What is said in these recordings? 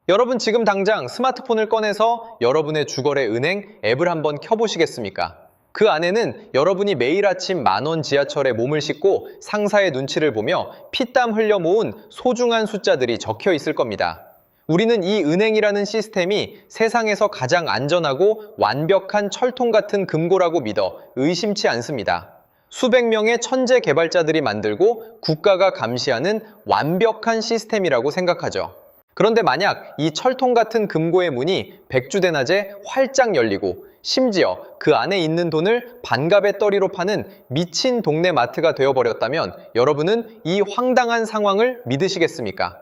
여러분 지금 당장 스마트폰을 꺼내서 여러분의 주거래 은행 앱을 한번 켜보시겠습니까? 그 안에는 여러분이 매일 아침 10,000원 지하철에 몸을 싣고 상사의 눈치를 보며 피땀 흘려 모은 소중한 숫자들이 적혀 있을 겁니다. 우리는 이 은행이라는 시스템이 세상에서 가장 안전하고 완벽한 철통 같은 금고라고 믿어 의심치 않습니다. 수백 명의 천재 개발자들이 만들고 국가가 감시하는 완벽한 시스템이라고 생각하죠. 그런데 만약 이 철통 같은 금고의 문이 백주대낮에 활짝 열리고 심지어 그 안에 있는 돈을 반값의 떨이로 파는 미친 동네 마트가 되어버렸다면 여러분은 이 황당한 상황을 믿으시겠습니까?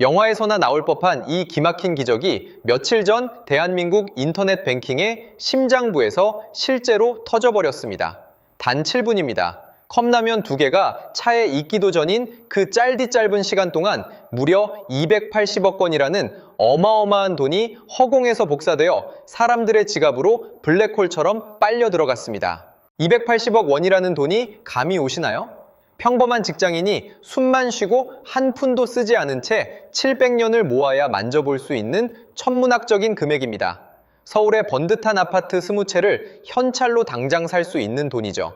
영화에서나 나올 법한 이 기막힌 기적이 며칠 전 대한민국 인터넷 뱅킹의 심장부에서 실제로 터져버렸습니다. 단 7분입니다. 컵라면 2개가 차에 있기도 전인 그 짧은 시간 동안 무려 280억 건이라는 어마어마한 돈이 허공에서 복사되어 사람들의 지갑으로 블랙홀처럼 빨려 들어갔습니다. 280억 원이라는 돈이 감이 오시나요? 평범한 직장인이 숨만 쉬고 한 푼도 쓰지 않은 채 700년을 모아야 만져볼 수 있는 천문학적인 금액입니다. 서울의 번듯한 아파트 20채를 현찰로 당장 살 수 있는 돈이죠.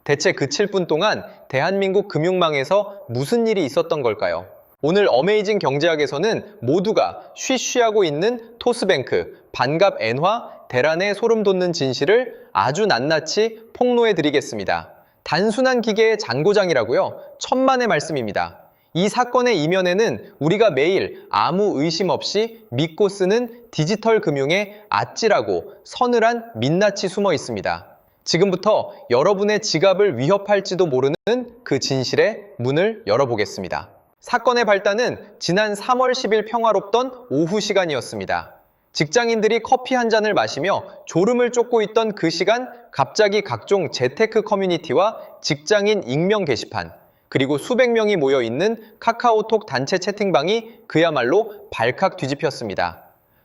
대체 그 7분 동안 대한민국 금융망에서 무슨 일이 있었던 걸까요? 오늘 어메이징 경제학에서는 모두가 쉬쉬하고 있는 토스뱅크, 반갑 엔화, 대란의 소름 돋는 진실을 아주 낱낱이 폭로해드리겠습니다. 단순한 기계의 잔고장이라고요? 천만의 말씀입니다. 이 사건의 이면에는 우리가 매일 아무 의심 없이 믿고 쓰는 디지털 금융의 아찔하고 서늘한 민낯이 숨어 있습니다. 지금부터 여러분의 지갑을 위협할지도 모르는 그 진실의 문을 열어보겠습니다. 사건의 발단은 지난 3월 10일 평화롭던 오후 시간이었습니다. 직장인들이 커피 한 잔을 마시며 졸음을 쫓고 있던 그 시간 갑자기 각종 재테크 커뮤니티와 직장인 익명 게시판 그리고 수백 명이 모여 있는 카카오톡 단체 채팅방이 그야말로 발칵 뒤집혔습니다.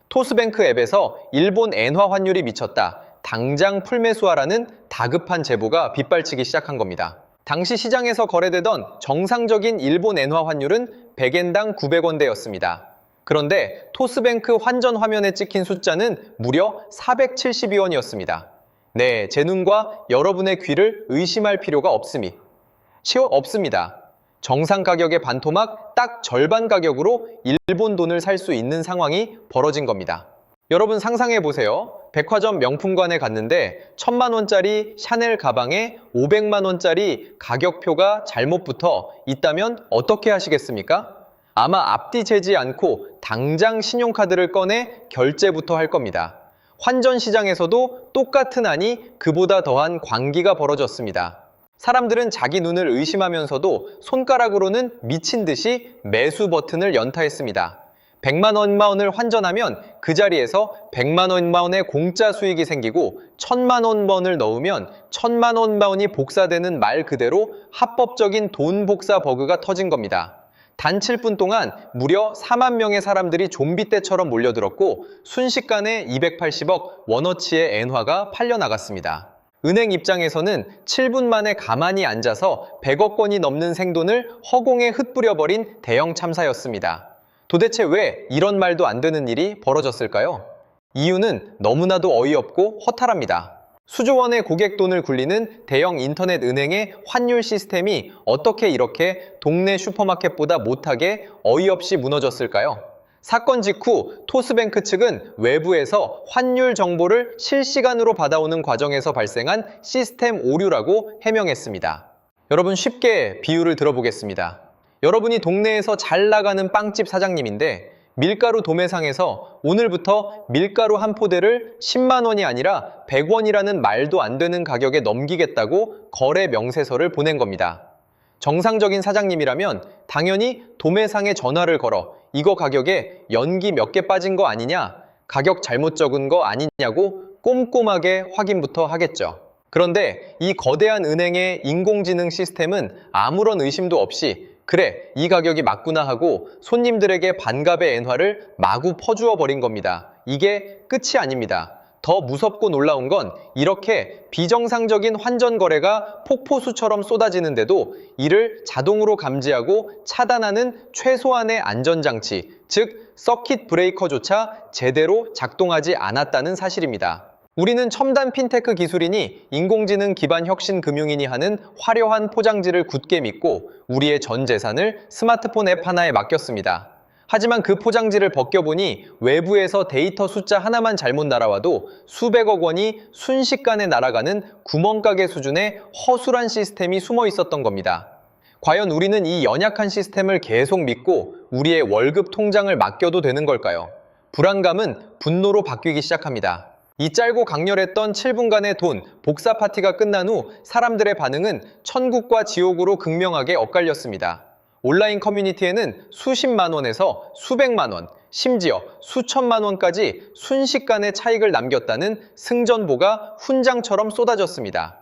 토스뱅크 앱에서 일본 엔화 환율이 미쳤다. 당장 풀매수하라는 다급한 제보가 빗발치기 시작한 겁니다. 당시 시장에서 거래되던 정상적인 일본 엔화 환율은 100엔당 900원대였습니다. 그런데 토스뱅크 환전 화면에 찍힌 숫자는 무려 472원이었습니다. 네, 제 눈과 여러분의 귀를 의심할 필요가 없습니다. 정상 가격의 반토막 딱 절반 가격으로 일본 돈을 살 수 있는 상황이 벌어진 겁니다. 여러분 상상해 보세요. 백화점 명품관에 갔는데 1,000만 원짜리 샤넬 가방에 500만 원짜리 가격표가 잘못 붙어 있다면 어떻게 하시겠습니까? 아마 앞뒤 재지 않고 당장 신용카드를 꺼내 결제부터 할 겁니다. 환전 시장에서도 똑같은 안이 그보다 더한 광기가 벌어졌습니다. 사람들은 자기 눈을 의심하면서도 손가락으로는 미친 듯이 매수 버튼을 연타했습니다. 100만 원만원을 환전하면 그 자리에서 100만 원만원의 공짜 수익이 생기고 1,000만 원만원을 넣으면 1,000만 원만원이 복사되는 말 그대로 합법적인 돈 복사 버그가 터진 겁니다. 단 7분 동안 무려 4만 명의 사람들이 좀비 떼처럼 몰려들었고 순식간에 280억 원어치의 엔화가 팔려나갔습니다. 은행 입장에서는 7분 만에 가만히 앉아서 100억 원이 넘는 생돈을 허공에 흩뿌려버린 대형 참사였습니다. 도대체 왜 이런 말도 안 되는 일이 벌어졌을까요? 이유는 너무나도 어이없고 허탈합니다. 수조 원의 고객 돈을 굴리는 대형 인터넷 은행의 환율 시스템이 어떻게 이렇게 동네 슈퍼마켓보다 못하게 어이없이 무너졌을까요? 사건 직후 토스뱅크 측은 외부에서 환율 정보를 실시간으로 받아오는 과정에서 발생한 시스템 오류라고 해명했습니다. 여러분 쉽게 비유를 들어보겠습니다. 여러분이 동네에서 잘 나가는 빵집 사장님인데 밀가루 도매상에서 오늘부터 밀가루 한 포대를 10만 원이 아니라 100원이라는 말도 안 되는 가격에 넘기겠다고 거래 명세서를 보낸 겁니다. 정상적인 사장님이라면 당연히 도매상에 전화를 걸어 이거 가격에 연기 몇 개 빠진 거 아니냐, 가격 잘못 적은 거 아니냐고 꼼꼼하게 확인부터 하겠죠. 그런데 이 거대한 은행의 인공지능 시스템은 아무런 의심도 없이 그래, 이 가격이 맞구나 하고 손님들에게 반값의 엔화를 마구 퍼주어 버린 겁니다. 이게 끝이 아닙니다. 더 무섭고 놀라운 건 이렇게 비정상적인 환전 거래가 폭포수처럼 쏟아지는데도 이를 자동으로 감지하고 차단하는 최소한의 안전장치, 즉 서킷 브레이커조차 제대로 작동하지 않았다는 사실입니다. 우리는 첨단 핀테크 기술이니 인공지능 기반 혁신 금융이니 하는 화려한 포장지를 굳게 믿고 우리의 전 재산을 스마트폰 앱 하나에 맡겼습니다. 하지만 그 포장지를 벗겨보니 외부에서 데이터 숫자 하나만 잘못 날아와도 수백억 원이 순식간에 날아가는 구멍가게 수준의 허술한 시스템이 숨어 있었던 겁니다. 과연 우리는 이 연약한 시스템을 계속 믿고 우리의 월급 통장을 맡겨도 되는 걸까요? 불안감은 분노로 바뀌기 시작합니다. 이 짧고 강렬했던 7분간의 돈, 복사 파티가 끝난 후 사람들의 반응은 천국과 지옥으로 극명하게 엇갈렸습니다. 온라인 커뮤니티에는 수십만 원에서 수백만 원, 심지어 수천만 원까지 순식간에 차익을 남겼다는 승전보가 훈장처럼 쏟아졌습니다.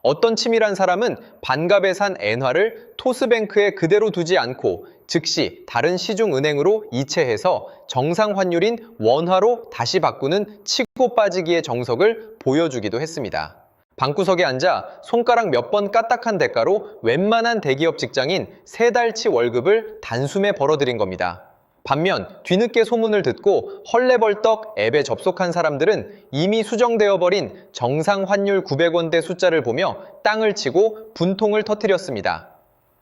어떤 치밀한 사람은 반값에 산 엔화를 토스뱅크에 그대로 두지 않고 즉시 다른 시중은행으로 이체해서 정상 환율인 원화로 다시 바꾸는 치고 빠지기의 정석을 보여주기도 했습니다. 방구석에 앉아 손가락 몇 번 까딱한 대가로 웬만한 대기업 직장인 3달치 월급을 단숨에 벌어들인 겁니다. 반면 뒤늦게 소문을 듣고 헐레벌떡 앱에 접속한 사람들은 이미 수정되어 버린 정상 환율 900원대 숫자를 보며 땅을 치고 분통을 터뜨렸습니다.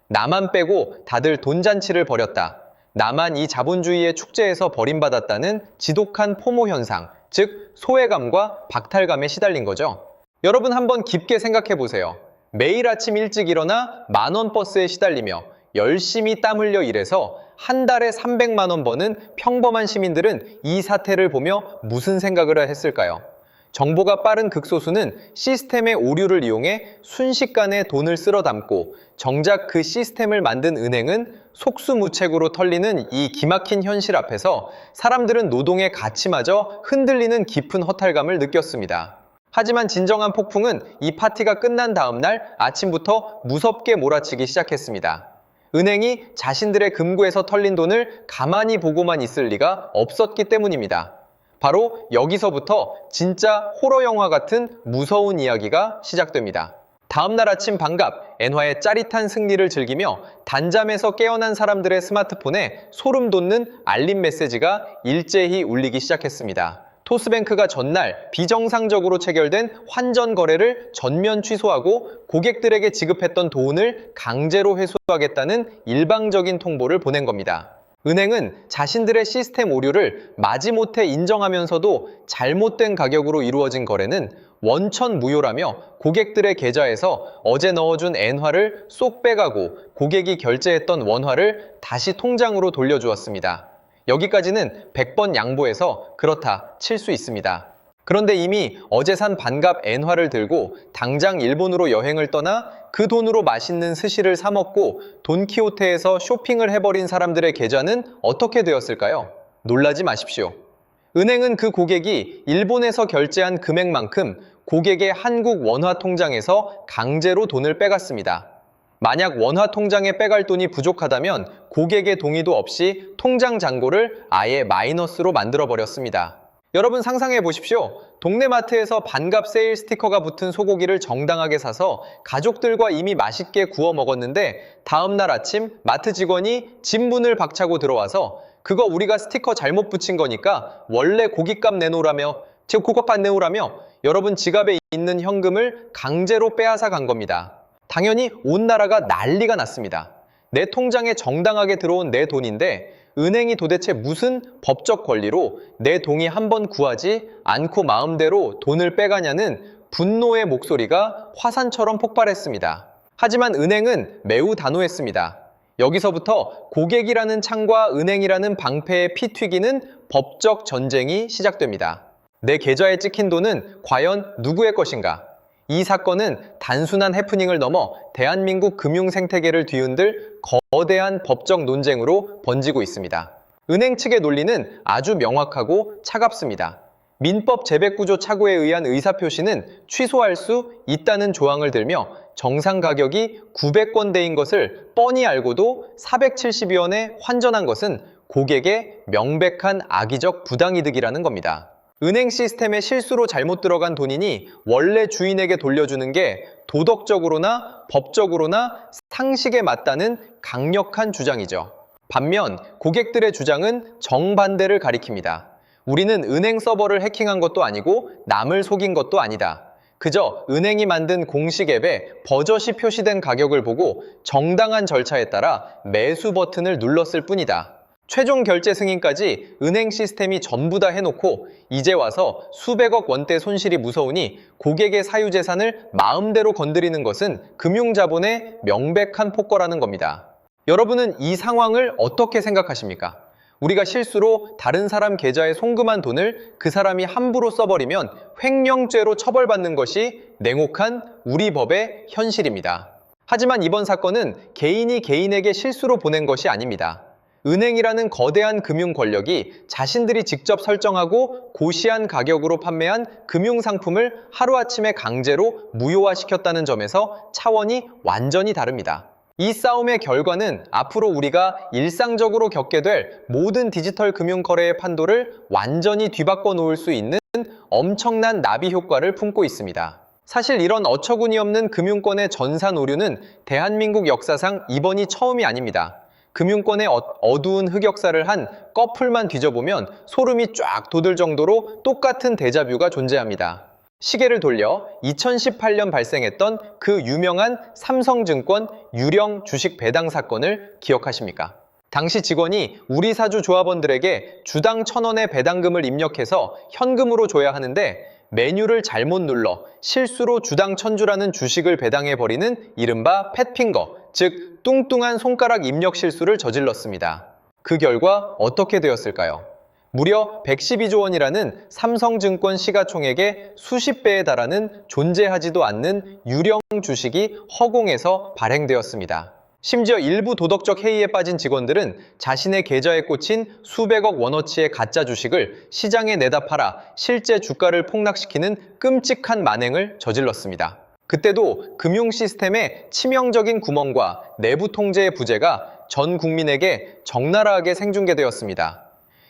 나만 빼고 다들 돈잔치를 벌였다. 나만 이 자본주의의 축제에서 버림받았다는 지독한 포모 현상, 즉 소외감과 박탈감에 시달린 거죠. 여러분 한번 깊게 생각해 보세요. 매일 아침 일찍 일어나 만원 버스에 시달리며 열심히 땀 흘려 일해서 한 달에 300만 원 버는 평범한 시민들은 이 사태를 보며 무슨 생각을 했을까요? 정보가 빠른 극소수는 시스템의 오류를 이용해 순식간에 돈을 쓸어 담고 정작 그 시스템을 만든 은행은 속수무책으로 털리는 이 기막힌 현실 앞에서 사람들은 노동의 가치마저 흔들리는 깊은 허탈감을 느꼈습니다. 하지만 진정한 폭풍은 이 파티가 끝난 다음 날 아침부터 무섭게 몰아치기 시작했습니다. 은행이 자신들의 금고에서 털린 돈을 가만히 보고만 있을 리가 없었기 때문입니다. 바로 여기서부터 진짜 호러 영화 같은 무서운 이야기가 시작됩니다. 다음 날 아침 반갑, 엔화의 짜릿한 승리를 즐기며 단잠에서 깨어난 사람들의 스마트폰에 소름 돋는 알림 메시지가 일제히 울리기 시작했습니다. 토스뱅크가 전날 비정상적으로 체결된 환전 거래를 전면 취소하고 고객들에게 지급했던 돈을 강제로 회수하겠다는 일방적인 통보를 보낸 겁니다. 은행은 자신들의 시스템 오류를 마지못해 인정하면서도 잘못된 가격으로 이루어진 거래는 원천무효라며 고객들의 계좌에서 어제 넣어준 엔화를 쏙 빼가고 고객이 결제했던 원화를 다시 통장으로 돌려주었습니다. 여기까지는 100번 양보해서 그렇다 칠 수 있습니다. 그런데 이미 어제 산 반값 엔화를 들고 당장 일본으로 여행을 떠나 그 돈으로 맛있는 스시를 사 먹고 돈키호테에서 쇼핑을 해버린 사람들의 계좌는 어떻게 되었을까요? 놀라지 마십시오. 은행은 그 고객이 일본에서 결제한 금액만큼 고객의 한국 원화 통장에서 강제로 돈을 빼갔습니다. 만약 원화 통장에 빼갈 돈이 부족하다면 고객의 동의도 없이 통장 잔고를 아예 마이너스로 만들어버렸습니다. 여러분 상상해 보십시오. 동네 마트에서 반값 세일 스티커가 붙은 소고기를 정당하게 사서 가족들과 이미 맛있게 구워 먹었는데 다음날 아침 마트 직원이 집 문을 박차고 들어와서 그거 우리가 스티커 잘못 붙인 거니까 원래 고깃값 내놓으라며 고값 내놓으라며 여러분 지갑에 있는 현금을 강제로 빼앗아 간 겁니다. 당연히 온 나라가 난리가 났습니다. 내 통장에 정당하게 들어온 내 돈인데 은행이 도대체 무슨 법적 권리로 내 동의 한 번 구하지 않고 마음대로 돈을 빼가냐는 분노의 목소리가 화산처럼 폭발했습니다. 하지만 은행은 매우 단호했습니다. 여기서부터 고객이라는 창과 은행이라는 방패에 피 튀기는 법적 전쟁이 시작됩니다. 내 계좌에 찍힌 돈은 과연 누구의 것인가? 이 사건은 단순한 해프닝을 넘어 대한민국 금융 생태계를 뒤흔들 거대한 법적 논쟁으로 번지고 있습니다. 은행 측의 논리는 아주 명확하고 차갑습니다. 민법 재백구조 착오에 의한 의사표시는 취소할 수 있다는 조항을 들며 정상 가격이 900원대인 것을 뻔히 알고도 470원에 환전한 것은 고객의 명백한 악의적 부당이득이라는 겁니다. 은행 시스템에 실수로 잘못 들어간 돈이니 원래 주인에게 돌려주는 게 도덕적으로나 법적으로나 상식에 맞다는 강력한 주장이죠. 반면 고객들의 주장은 정반대를 가리킵니다. 우리는 은행 서버를 해킹한 것도 아니고 남을 속인 것도 아니다. 그저 은행이 만든 공식 앱에 버젓이 표시된 가격을 보고 정당한 절차에 따라 매수 버튼을 눌렀을 뿐이다. 최종 결제 승인까지 은행 시스템이 전부 다 해놓고 이제 와서 수백억 원대 손실이 무서우니 고객의 사유재산을 마음대로 건드리는 것은 금융자본의 명백한 폭거라는 겁니다. 여러분은 이 상황을 어떻게 생각하십니까? 우리가 실수로 다른 사람 계좌에 송금한 돈을 그 사람이 함부로 써버리면 횡령죄로 처벌받는 것이 냉혹한 우리 법의 현실입니다. 하지만 이번 사건은 개인이 개인에게 실수로 보낸 것이 아닙니다. 은행이라는 거대한 금융 권력이 자신들이 직접 설정하고 고시한 가격으로 판매한 금융상품을 하루아침에 강제로 무효화시켰다는 점에서 차원이 완전히 다릅니다. 이 싸움의 결과는 앞으로 우리가 일상적으로 겪게 될 모든 디지털 금융 거래의 판도를 완전히 뒤바꿔 놓을 수 있는 엄청난 나비 효과를 품고 있습니다. 사실 이런 어처구니 없는 금융권의 전산 오류는 대한민국 역사상 이번이 처음이 아닙니다. 금융권의 어두운 흑역사를 한 꺼풀만 뒤져보면 소름이 쫙 돋을 정도로 똑같은 데자뷰가 존재합니다. 시계를 돌려 2018년 발생했던 그 유명한 삼성증권 유령 주식 배당 사건을 기억하십니까? 당시 직원이 우리 사주 조합원들에게 주당 1,000원의 배당금을 입력해서 현금으로 줘야 하는데 메뉴를 잘못 눌러 실수로 주당 1,000주라는 주식을 배당해버리는 이른바 팻핑거, 즉 뚱뚱한 손가락 입력 실수를 저질렀습니다. 그 결과 어떻게 되었을까요? 무려 112조 원이라는 삼성증권 시가총액의 수십 배에 달하는 존재하지도 않는 유령 주식이 허공에서 발행되었습니다. 심지어 일부 도덕적 해이에 빠진 직원들은 자신의 계좌에 꽂힌 수백억 원어치의 가짜 주식을 시장에 내다 팔아 실제 주가를 폭락시키는 끔찍한 만행을 저질렀습니다. 그때도 금융 시스템의 치명적인 구멍과 내부 통제의 부재가 전 국민에게 적나라하게 생중계되었습니다.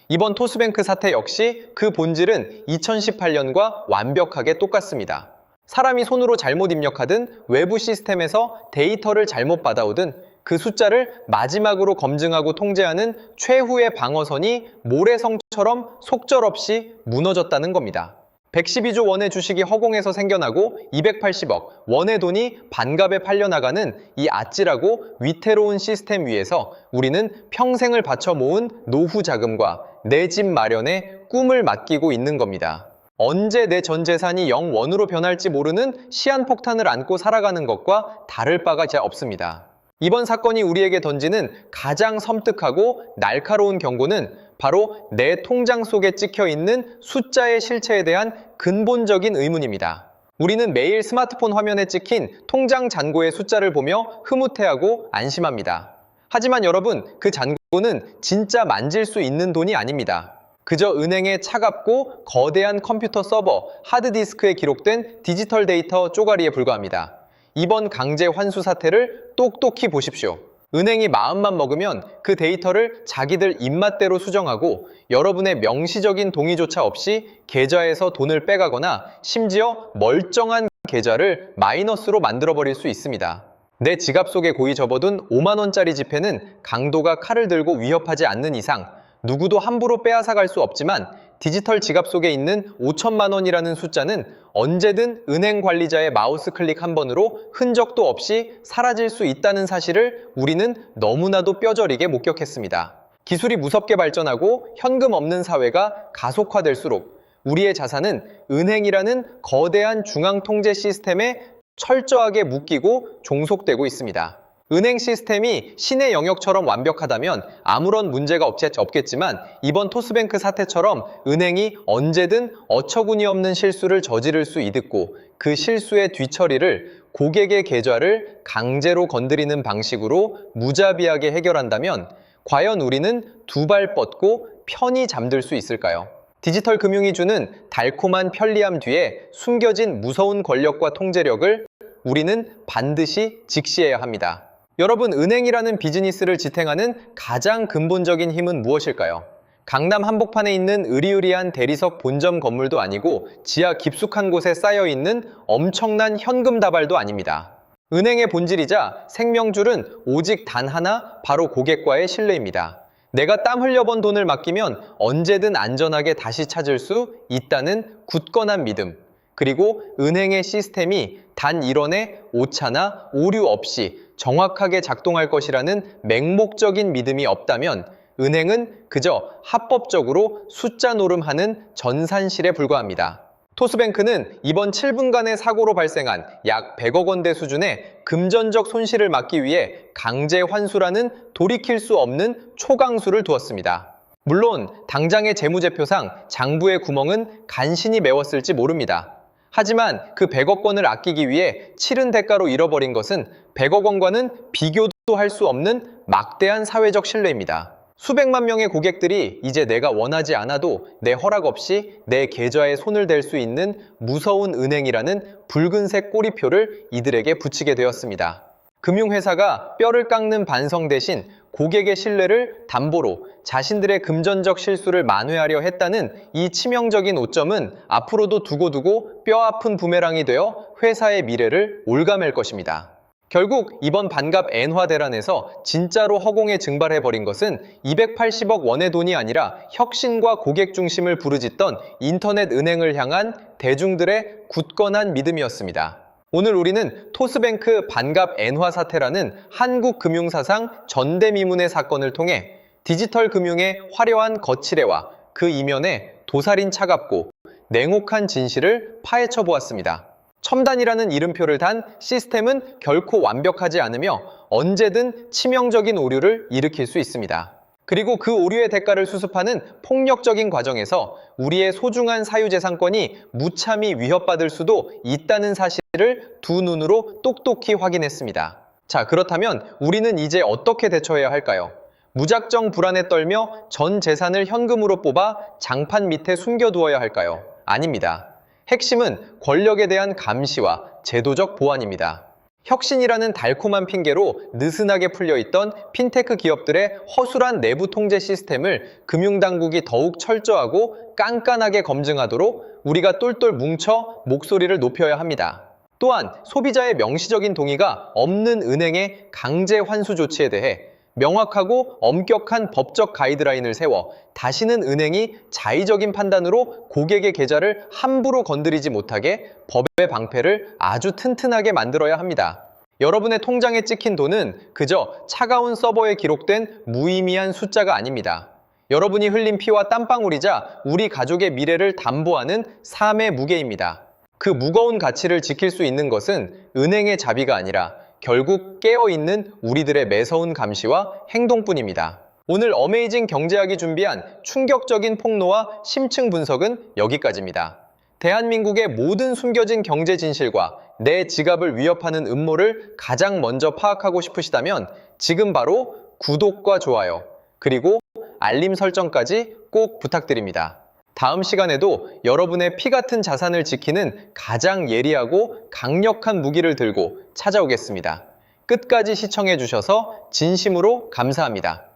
이번 토스뱅크 사태 역시 그 본질은 2018년과 완벽하게 똑같습니다. 사람이 손으로 잘못 입력하든 외부 시스템에서 데이터를 잘못 받아오든 그 숫자를 마지막으로 검증하고 통제하는 최후의 방어선이 모래성처럼 속절없이 무너졌다는 겁니다. 112조 원의 주식이 허공에서 생겨나고 280억 원의 돈이 반값에 팔려나가는 이 아찔하고 위태로운 시스템 위에서 우리는 평생을 바쳐 모은 노후 자금과 내 집 마련에 꿈을 맡기고 있는 겁니다. 언제 내 전 재산이 0원으로 변할지 모르는 시한폭탄을 안고 살아가는 것과 다를 바가 없습니다. 이번 사건이 우리에게 던지는 가장 섬뜩하고 날카로운 경고는 바로 내 통장 속에 찍혀 있는 숫자의 실체에 대한 근본적인 의문입니다. 우리는 매일 스마트폰 화면에 찍힌 통장 잔고의 숫자를 보며 흐뭇해하고 안심합니다. 하지만 여러분, 그 잔고는 진짜 만질 수 있는 돈이 아닙니다. 그저 은행의 차갑고 거대한 컴퓨터 서버, 하드디스크에 기록된 디지털 데이터 쪼가리에 불과합니다. 이번 강제 환수 사태를 똑똑히 보십시오. 은행이 마음만 먹으면 그 데이터를 자기들 입맛대로 수정하고 여러분의 명시적인 동의조차 없이 계좌에서 돈을 빼가거나 심지어 멀쩡한 계좌를 마이너스로 만들어버릴 수 있습니다. 내 지갑 속에 고이 접어둔 5만 원짜리 지폐는 강도가 칼을 들고 위협하지 않는 이상 누구도 함부로 빼앗아갈 수 없지만 디지털 지갑 속에 있는 5천만 원이라는 숫자는 언제든 은행 관리자의 마우스 클릭 한 번으로 흔적도 없이 사라질 수 있다는 사실을 우리는 너무나도 뼈저리게 목격했습니다. 기술이 무섭게 발전하고 현금 없는 사회가 가속화될수록 우리의 자산은 은행이라는 거대한 중앙 통제 시스템에 철저하게 묶이고 종속되고 있습니다. 은행 시스템이 신의 영역처럼 완벽하다면 아무런 문제가 없겠지만 이번 토스뱅크 사태처럼 은행이 언제든 어처구니 없는 실수를 저지를 수 있고 그 실수의 뒤처리를 고객의 계좌를 강제로 건드리는 방식으로 무자비하게 해결한다면 과연 우리는 두 발 뻗고 편히 잠들 수 있을까요? 디지털 금융이 주는 달콤한 편리함 뒤에 숨겨진 무서운 권력과 통제력을 우리는 반드시 직시해야 합니다. 여러분, 은행이라는 비즈니스를 지탱하는 가장 근본적인 힘은 무엇일까요? 강남 한복판에 있는 으리으리한 대리석 본점 건물도 아니고 지하 깊숙한 곳에 쌓여있는 엄청난 현금 다발도 아닙니다. 은행의 본질이자 생명줄은 오직 단 하나, 바로 고객과의 신뢰입니다. 내가 땀 흘려번 돈을 맡기면 언제든 안전하게 다시 찾을 수 있다는 굳건한 믿음. 그리고 은행의 시스템이 단 1원의 오차나 오류 없이 정확하게 작동할 것이라는 맹목적인 믿음이 없다면 은행은 그저 합법적으로 숫자 노름하는 전산실에 불과합니다. 토스뱅크는 이번 7분간의 사고로 발생한 약 100억 원대 수준의 금전적 손실을 막기 위해 강제 환수라는 돌이킬 수 없는 초강수를 두었습니다. 물론 당장의 재무제표상 장부의 구멍은 간신히 메웠을지 모릅니다. 하지만 그 100억 원을 아끼기 위해 치른 대가로 잃어버린 것은 100억 원과는 비교도 할 수 없는 막대한 사회적 신뢰입니다. 수백만 명의 고객들이 이제 내가 원하지 않아도 내 허락 없이 내 계좌에 손을 댈 수 있는 무서운 은행이라는 붉은색 꼬리표를 이들에게 붙이게 되었습니다. 금융회사가 뼈를 깎는 반성 대신 고객의 신뢰를 담보로 자신들의 금전적 실수를 만회하려 했다는 이 치명적인 오점은 앞으로도 두고두고 뼈아픈 부메랑이 되어 회사의 미래를 올가맬 것입니다. 결국 이번 반갑 엔화 대란에서 진짜로 허공에 증발해버린 것은 280억 원의 돈이 아니라 혁신과 고객 중심을 부르짖던 인터넷 은행을 향한 대중들의 굳건한 믿음이었습니다. 오늘 우리는 토스뱅크 반갑 엔화 사태라는 한국 금융사상 전대미문의 사건을 통해 디지털 금융의 화려한 거칠애와 그 이면에 도살인 차갑고 냉혹한 진실을 파헤쳐 보았습니다. 첨단이라는 이름표를 단 시스템은 결코 완벽하지 않으며 언제든 치명적인 오류를 일으킬 수 있습니다. 그리고 그 오류의 대가를 수습하는 폭력적인 과정에서 우리의 소중한 사유재산권이 무참히 위협받을 수도 있다는 사실을 두 눈으로 똑똑히 확인했습니다. 자, 그렇다면 우리는 이제 어떻게 대처해야 할까요? 무작정 불안에 떨며 전 재산을 현금으로 뽑아 장판 밑에 숨겨두어야 할까요? 아닙니다. 핵심은 권력에 대한 감시와 제도적 보완입니다. 혁신이라는 달콤한 핑계로 느슨하게 풀려있던 핀테크 기업들의 허술한 내부 통제 시스템을 금융당국이 더욱 철저하고 깐깐하게 검증하도록 우리가 똘똘 뭉쳐 목소리를 높여야 합니다. 또한 소비자의 명시적인 동의가 없는 은행의 강제 환수 조치에 대해 명확하고 엄격한 법적 가이드라인을 세워 다시는 은행이 자의적인 판단으로 고객의 계좌를 함부로 건드리지 못하게 법의 방패를 아주 튼튼하게 만들어야 합니다. 여러분의 통장에 찍힌 돈은 그저 차가운 서버에 기록된 무의미한 숫자가 아닙니다. 여러분이 흘린 피와 땀방울이자 우리 가족의 미래를 담보하는 삶의 무게입니다. 그 무거운 가치를 지킬 수 있는 것은 은행의 자비가 아니라 결국 깨어있는 우리들의 매서운 감시와 행동뿐입니다. 오늘 어메이징 경제학이 준비한 충격적인 폭로와 심층 분석은 여기까지입니다. 대한민국의 모든 숨겨진 경제 진실과 내 지갑을 위협하는 음모를 가장 먼저 파악하고 싶으시다면 지금 바로 구독과 좋아요, 그리고 알림 설정까지 꼭 부탁드립니다. 다음 시간에도 여러분의 피 같은 자산을 지키는 가장 예리하고 강력한 무기를 들고 찾아오겠습니다. 끝까지 시청해 주셔서 진심으로 감사합니다.